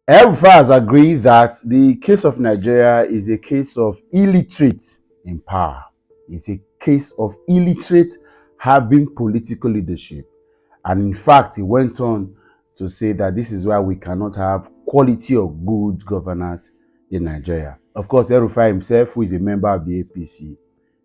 El-Rufai has agreed that the case of Nigeria is a case of illiterate in power. It's a case of illiterate having political leadership. And in fact, he went on to say that this is why we cannot have quality or good governance in Nigeria. Of course, El-Rufai himself, who is a member of the APC,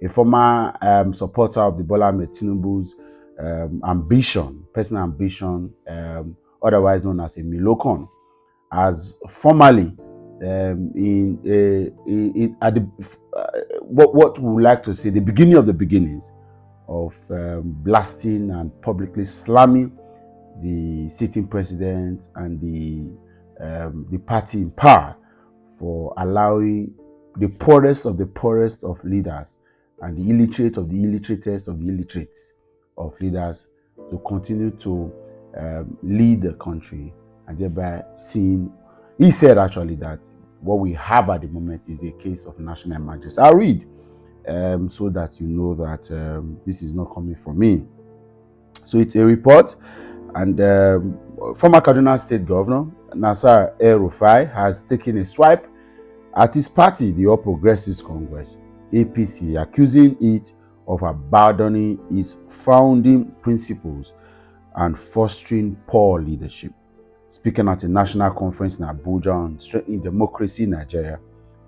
a former supporter of the Bola Ahmed Tinubu's personal ambition, otherwise known as a Milokon, as formerly at the what we would like to say the beginning of the beginnings of blasting and publicly slamming the sitting president and the party in power for allowing the poorest of leaders and the illiterate of the illiteratest of the illiterates of leaders to continue to lead the country, and thereby seeing, he said actually that what we have at the moment is a case of national emergency. I'll read so that you know that this is not coming from me. So it's a report, and former Kaduna State Governor Nasir El-Rufai has taken a swipe at his party, the All Progressives Congress, APC, accusing it of abandoning its founding principles and fostering poor leadership. Speaking at a national conference in Abuja on strengthening democracy in Nigeria,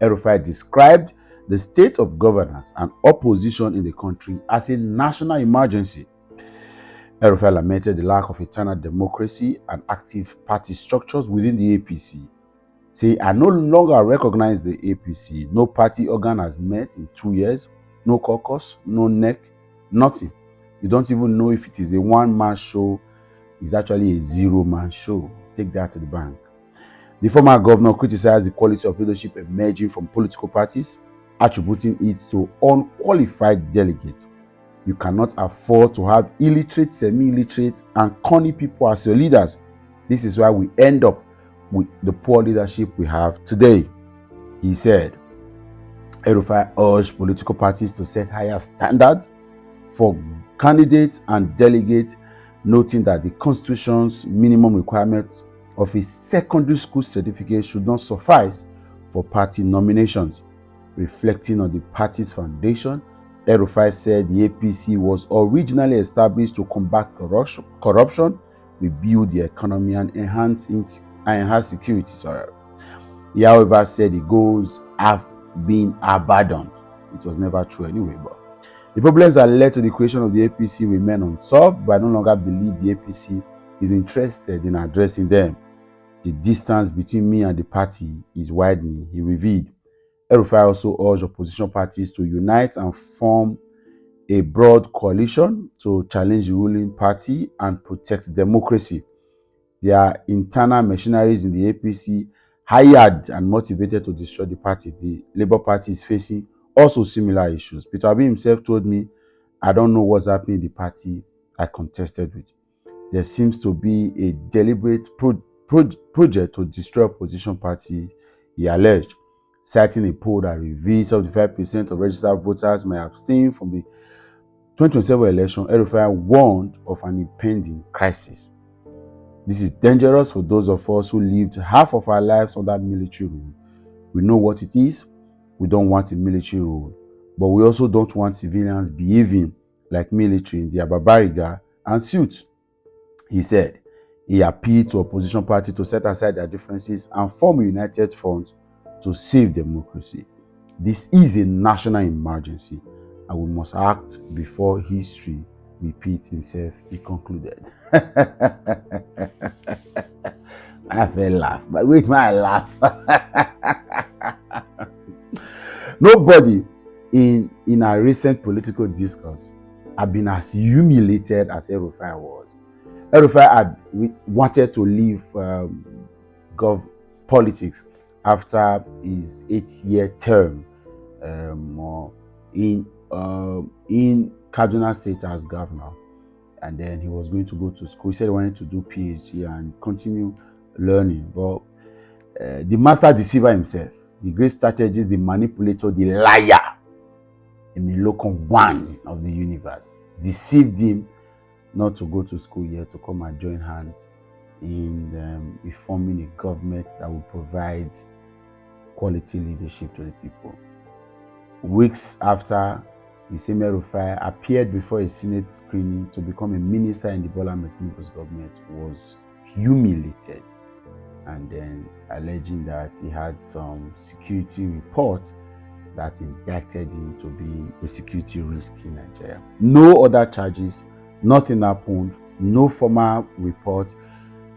El-Rufai described the state of governance and opposition in the country as a national emergency. El-Rufai lamented the lack of internal democracy and active party structures within the APC. Say, I no longer recognize the APC. No party organ has met in 2 years. No caucus, no NEC, nothing. You don't even know if it is a one-man show. It's actually a zero-man show. Take that to the bank. The former governor criticized the quality of leadership emerging from political parties, attributing it to unqualified delegates. You cannot afford to have illiterate, semi-illiterate, and corny people as your leaders. This is why we end up with the poor leadership we have today, he said. El-Rufai urged political parties to set higher standards for candidates and delegates, noting that the Constitution's minimum requirements of a secondary school certificate should not suffice for party nominations. Reflecting on the party's foundation, El-Rufai said the APC was originally established to combat corruption, rebuild the economy, and enhance security. He, however, said the goals have been abandoned. It was never true anyway, but the problems that led to the creation of the APC remain unsolved, but I no longer believe the APC is interested in addressing them. The distance between me and the party is widening, he revealed. El-Rufai also urged opposition parties to unite and form a broad coalition to challenge the ruling party and protect democracy. There are internal machineries in the APC hired and motivated to destroy the party. The Labour Party is facing also similar issues. Peter Obi himself told me, I don't know what's happening in the party I contested with. There seems to be a deliberate project to destroy opposition party, he alleged, citing a poll that reveals 75% of registered voters may abstain from the 2027 election. El-Rufai warned of an impending crisis. This is dangerous for those of us who lived half of our lives under military rule. We know what it is. We don't want a military rule, but we also don't want civilians behaving like military in their barbariga and suits, he said. He appealed to opposition parties to set aside their differences and form a united front to save democracy. This is a national emergency, and we must act before history repeats himself, he concluded. I fell laugh, but wait, my laugh. Nobody in our recent political discourse have been as humiliated as El-Rufai was. El-Rufai had wanted to leave politics after his 8-year term in Kaduna State as governor, and then he was going to go to school. He said he wanted to do PhD and continue learning, but the master deceiver himself, the great strategist, the manipulator, the liar, the Milokon one of the universe, deceived him not to go to school yet, to come and join hands in reforming a government that will provide quality leadership to the people. Weeks after, the same El-Rufai appeared before a Senate screening to become a minister in the Bola Ahmed Tinubu's government, was humiliated, and then alleging that he had some security report that indicted him to be a security risk in Nigeria. No other charges, nothing happened, no formal report,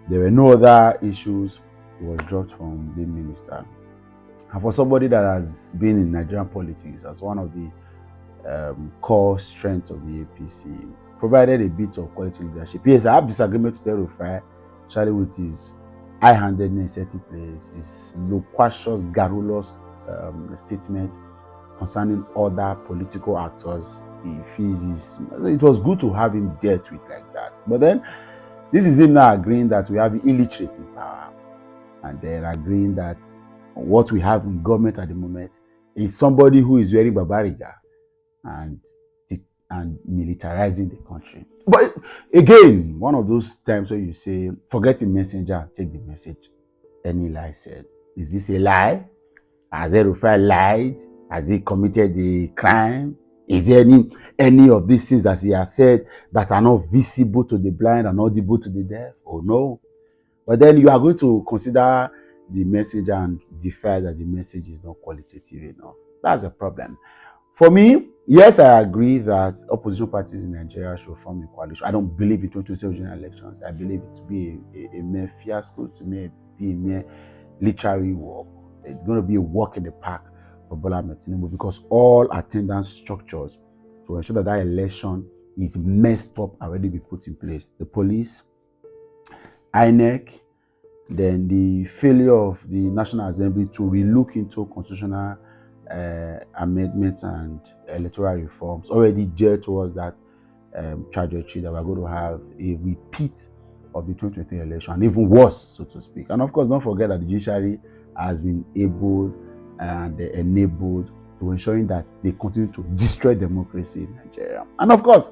there were no other issues. He was dropped from being minister. And for somebody that has been in Nigerian politics as one of the core strengths of the APC, provided a bit of quality leadership. Yes, I have disagreement with El-Rufai, especially with his high-handedness in certain place, his loquacious, garrulous statement concerning other political actors. He feels it was good to have him dealt with like that. But then, this is him now agreeing that we have illiterates in power, and then agreeing that what we have in government at the moment is somebody who is wearing babariga and militarizing the country. But again, one of those times where you say, forget the messenger, take the message. Any lie said. Is this a lie? Has El-Rufai lied? Has he committed a crime? Is there any of these things that he has said that are not visible to the blind and audible to the deaf? Oh no. But then you are going to consider the messenger and defy that the message is not qualitative enough. That's a problem. For me, yes, I agree that opposition parties in Nigeria should form a coalition. I don't believe in 2027 general elections. I believe it to be a mere fiasco, to be a mere literary walk. It's going to be a walk in the park for Bola Ahmed Tinubu, because all attendance structures to ensure that that election is messed up already be put in place. The police, INEC, then the failure of the National Assembly to relook into constitutional amendments and electoral reforms already geared towards that trajectory that we're going to have a repeat of the 2023 election, and even worse, so to speak. And of course, don't forget that the judiciary has been able and enabled to ensuring that they continue to destroy democracy in Nigeria. And of course,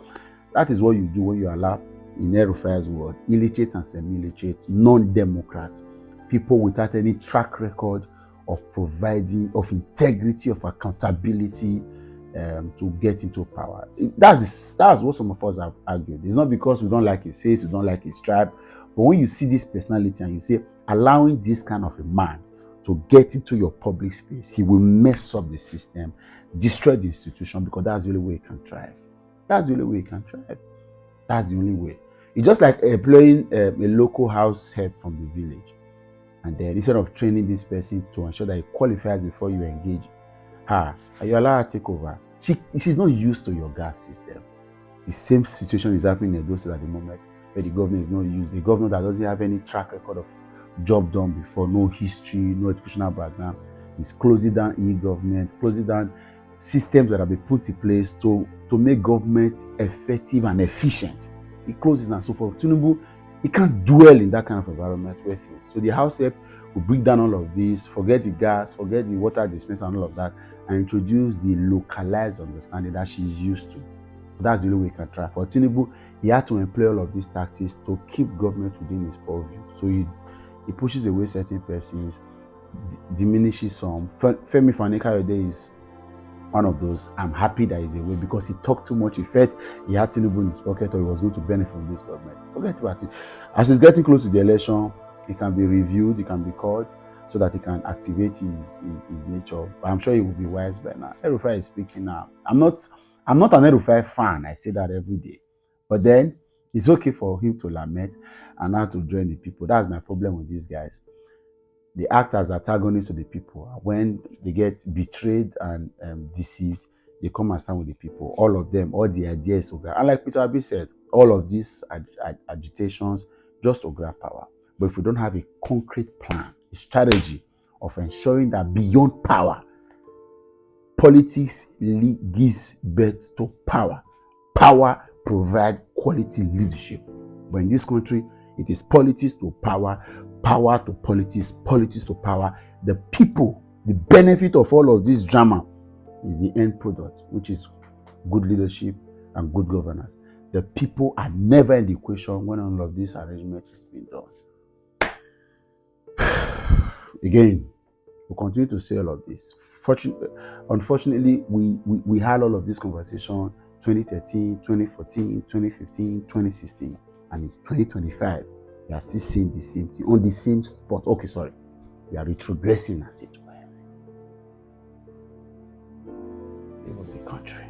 that is what you do when you allow, in El-Rufai's word, illiterate and semi-illiterate, non-democrats, people without any track record of providing, of integrity, of accountability, to get into power. That's what some of us have argued. It's not because we don't like his face, we don't like his tribe, but when you see this personality and you say, allowing this kind of a man to get into your public space, he will mess up the system, destroy the institution, because that's the only way he can thrive. That's the only way he can thrive. That's the only way. It's just like employing a local house help from the village, and then instead of training this person to ensure that he qualifies before you engage her, and you allow her to take over, she's not used to your gas system. The same situation is happening in Edo State at the moment, where the governor is not used. The governor that doesn't have any track record of job done before, no history, no educational background, is closing down e-government, closing down systems that have been put in place to make government effective and efficient. He closes down. So for Tinubu, he can't dwell in that kind of environment where things. So the house help will break down all of this, forget the gas, forget the water dispenser and all of that, and introduce the localized understanding that she's used to. That's the only way he can try. For Tinubu, he had to employ all of these tactics to keep government within his purview. So he pushes away certain persons, diminishes some. Femi Fani-Kayode is one of those. I'm happy that he's away, because he talked too much. He felt he had Tinubu in his pocket, or he was going to benefit from this government. Forget about it. As he's getting close to the election, he can be reviewed, he can be called, so that he can activate his nature. But I'm sure he will be wise by now. El-Rufai is speaking now. I'm not an El-Rufai fan. I say that every day. But then it's okay for him to lament and now to join the people. That's my problem with these guys. They act as antagonists to the people. When they get betrayed and deceived, they come and stand with the people. All of them, all the ideas to grab. And like Peter Obi said, all of these agitations just to grab power. But if we don't have a concrete plan, a strategy of ensuring that beyond power, politics gives birth to power. Power provides quality leadership. But in this country, it is politics to power, power to politics, politics to power. The people, the benefit of all of this drama is the end product, which is good leadership and good governance. The people are never in the equation when all of this arrangement is being done. Again, we'll continue to say all of this. Unfortunately, we had all of this conversation 2013, 2014, 2015, 2016, and in 2025, we are still seeing the same thing on the same spot. Okay, sorry, we are retrogressing as it were. It was a country.